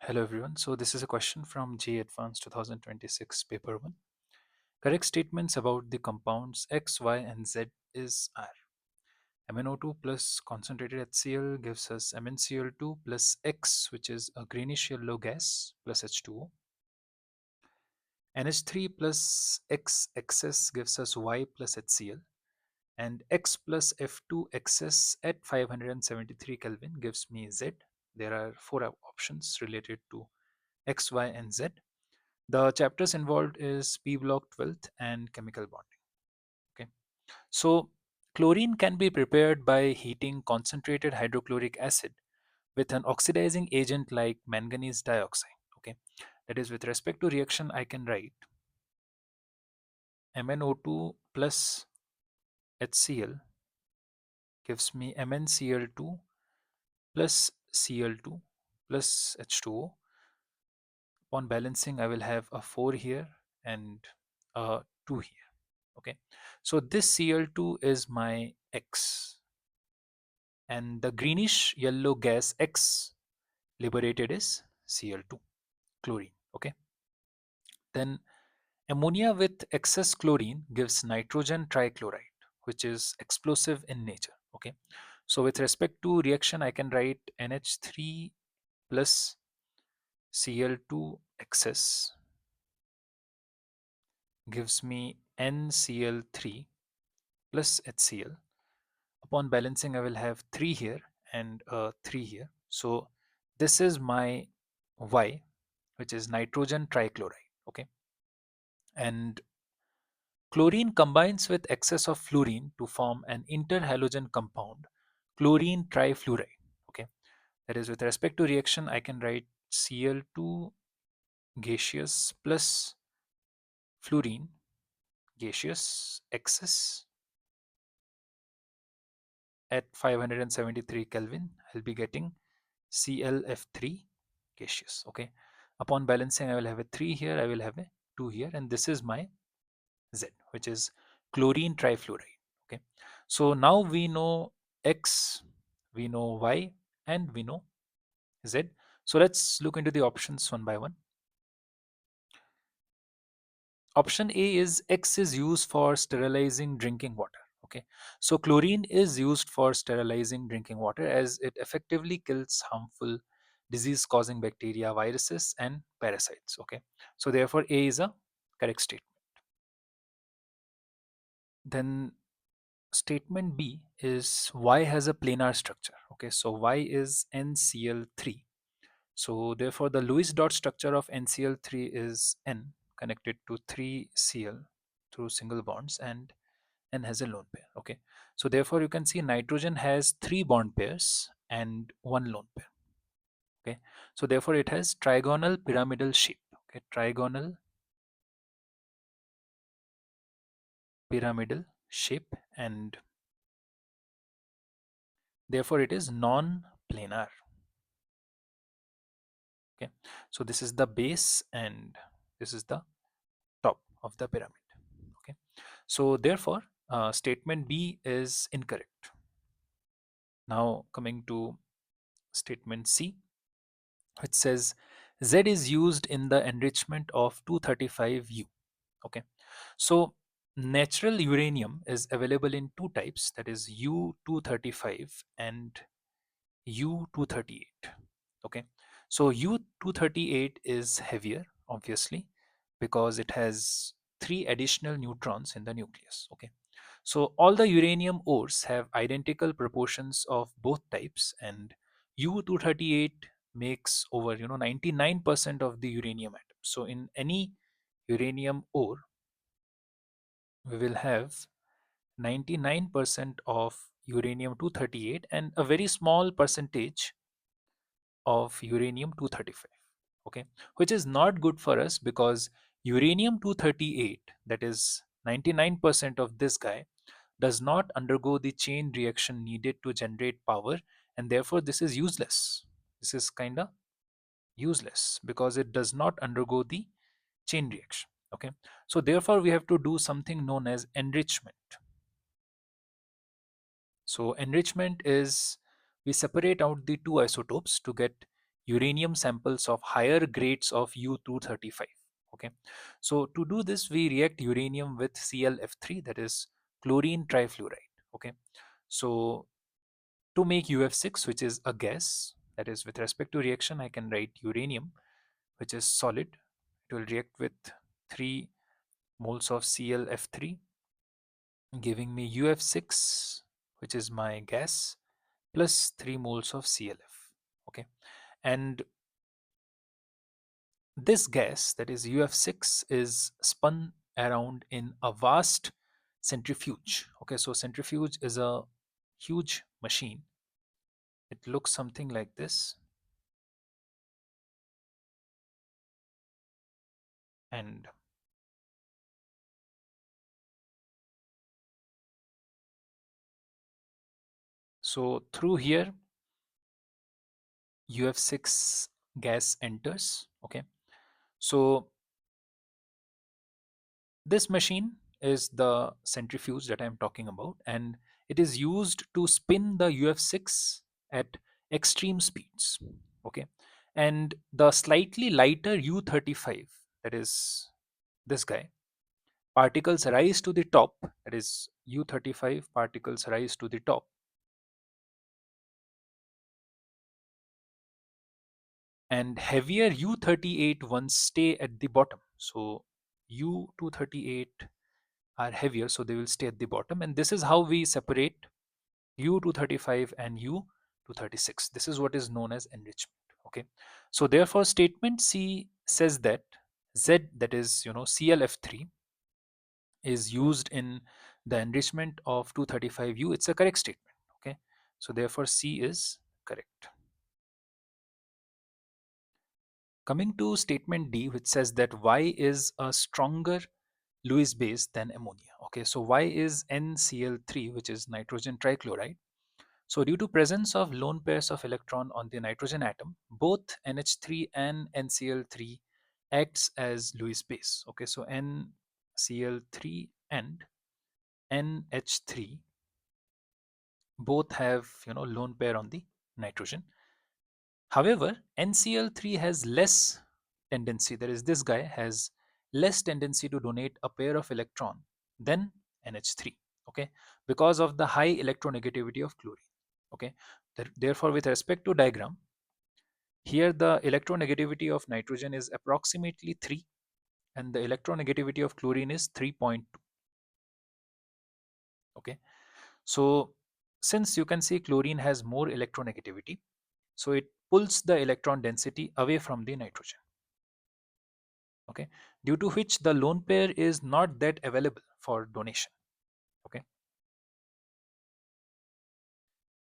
Hello everyone. So this is a question from JEE Advanced 2026 paper 1. Correct statements about the compounds X, Y and Z is R. MnO2 plus concentrated HCl gives us MnCl2 plus X, which is a greenish yellow gas, plus H2O. NH3 plus X excess gives us Y plus HCl, and X plus F2 excess at 573 Kelvin gives me Z. There are four options related to X, Y and Z. The chapters involved is P block 12th and chemical bonding. Okay, so chlorine can be prepared by heating concentrated hydrochloric acid with an oxidizing agent like manganese dioxide. Okay, that is, with respect to reaction, I can write MnO2 plus HCl gives me MnCl2 plus Cl2 plus H2O. Upon balancing, I will have a 4 here and a 2 here. Okay, so this Cl2 is my X, and the greenish yellow gas X liberated is Cl2, chlorine. Okay, then ammonia with excess chlorine gives nitrogen trichloride, which is explosive in nature. Okay, so with respect to reaction, I can write NH3 plus Cl2 excess gives me NCl3 plus HCl. Upon balancing, I will have 3 here and 3 here. So this is my Y, which is nitrogen trichloride. Okay, and chlorine combines with excess of fluorine to form an interhalogen compound, chlorine trifluoride. Okay, that is, with respect to reaction, I can write Cl2 gaseous plus fluorine gaseous excess at 573 Kelvin. I'll be getting ClF3 gaseous. Okay, upon balancing, I will have a 3 here, I will have a 2 here, and this is my Z, which is chlorine trifluoride. Okay, so now we know X, we know Y, and we know Z. So let's look into the options one by one. Option A is X is used for sterilizing drinking water. Okay, so chlorine is used for sterilizing drinking water as it effectively kills harmful disease causing bacteria, viruses and parasites. Okay, so therefore A is a correct statement. Then statement B is Y has a planar structure. Okay, so Y is NCl3. So therefore the Lewis dot structure of NCl3 is N connected to 3Cl through single bonds, and N has a lone pair. Okay, so therefore you can see nitrogen has 3 bond pairs and 1 lone pair. Okay, so therefore it has trigonal pyramidal shape. Okay, trigonal pyramidal shape, and therefore it is non-planar. Okay, so this is the base and this is the top of the pyramid. Okay, so therefore statement B is incorrect. Now coming to statement C, it says Z is used in the enrichment of 235U. Okay, so natural uranium is available in two types, that is U235 and U238. Okay, so U238 is heavier, obviously, because it has 3 additional neutrons in the nucleus. Okay, so all the uranium ores have identical proportions of both types, and U238 makes over 99% of the uranium atom. So in any uranium ore, we will have 99% of uranium 238 and a very small percentage of uranium 235. Okay, which is not good for us because uranium 238, that is 99% of this guy, does not undergo the chain reaction needed to generate power, and therefore this is useless. This is kind of useless because it does not undergo the chain reaction. Okay, so therefore we have to do something known as enrichment. So enrichment is we separate out the two isotopes to get uranium samples of higher grades of U-235. Okay, so to do this, we react uranium with ClF3, that is chlorine trifluoride. Okay, so to make UF6, which is a gas, that is with respect to reaction, I can write uranium, which is solid. It will react with 3 moles of ClF3, giving me UF6, which is my gas, plus 3 moles of ClF. Okay, and this gas, that is UF6, is spun around in a vast centrifuge. Okay, so centrifuge is a huge machine. It looks something like this, and so through here UF6 gas enters. Okay, so this machine is the centrifuge that I'm talking about, and it is used to spin the UF6 at extreme speeds. Okay, and the slightly lighter U35, that is this guy, particles rise to the top, that is U35 particles rise to the top, and heavier U38 ones stay at the bottom. So U238 are heavier, so they will stay at the bottom, and this is how we separate U235 and U236. This is what is known as enrichment. Okay, so therefore statement C says that Z, that is ClF3, is used in the enrichment of 235U. It's a correct statement. Okay, so therefore C is correct. Coming to statement D, which says that Y is a stronger Lewis base than ammonia. Okay, so Y is NCl3, which is nitrogen trichloride. So due to presence of lone pairs of electron on the nitrogen atom, both NH3 and NCl3 acts as Lewis base. Okay, so NCl3 and NH3 both have lone pair on the nitrogen. However, NCl3 has less tendency, that is this guy has less tendency to donate a pair of electron than NH3, okay, because of the high electronegativity of chlorine. Okay, therefore with respect to diagram, here the electronegativity of nitrogen is approximately 3 and the electronegativity of chlorine is 3.2. Okay, so since you can see chlorine has more electronegativity, so it pulls the electron density away from the nitrogen. Okay, due to which the lone pair is not that available for donation. Okay,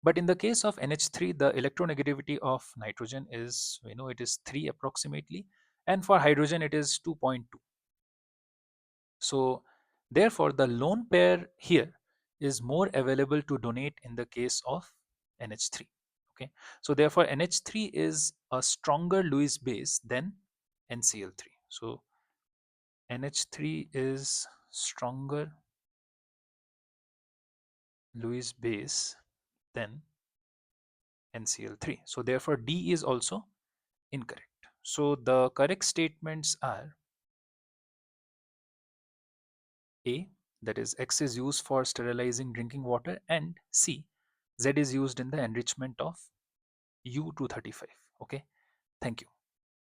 but in the case of NH3, the electronegativity of nitrogen is, it is 3 approximately, and for hydrogen it is 2.2. So therefore the lone pair here is more available to donate in the case of NH3. Okay, so therefore NH3 is a stronger Lewis base than NCl3. So NH3 is stronger Lewis base than NCl3. So therefore D is also incorrect. So the correct statements are A, that is X is used for sterilizing drinking water, and C, Z is used in the enrichment of U235. Okay, thank you.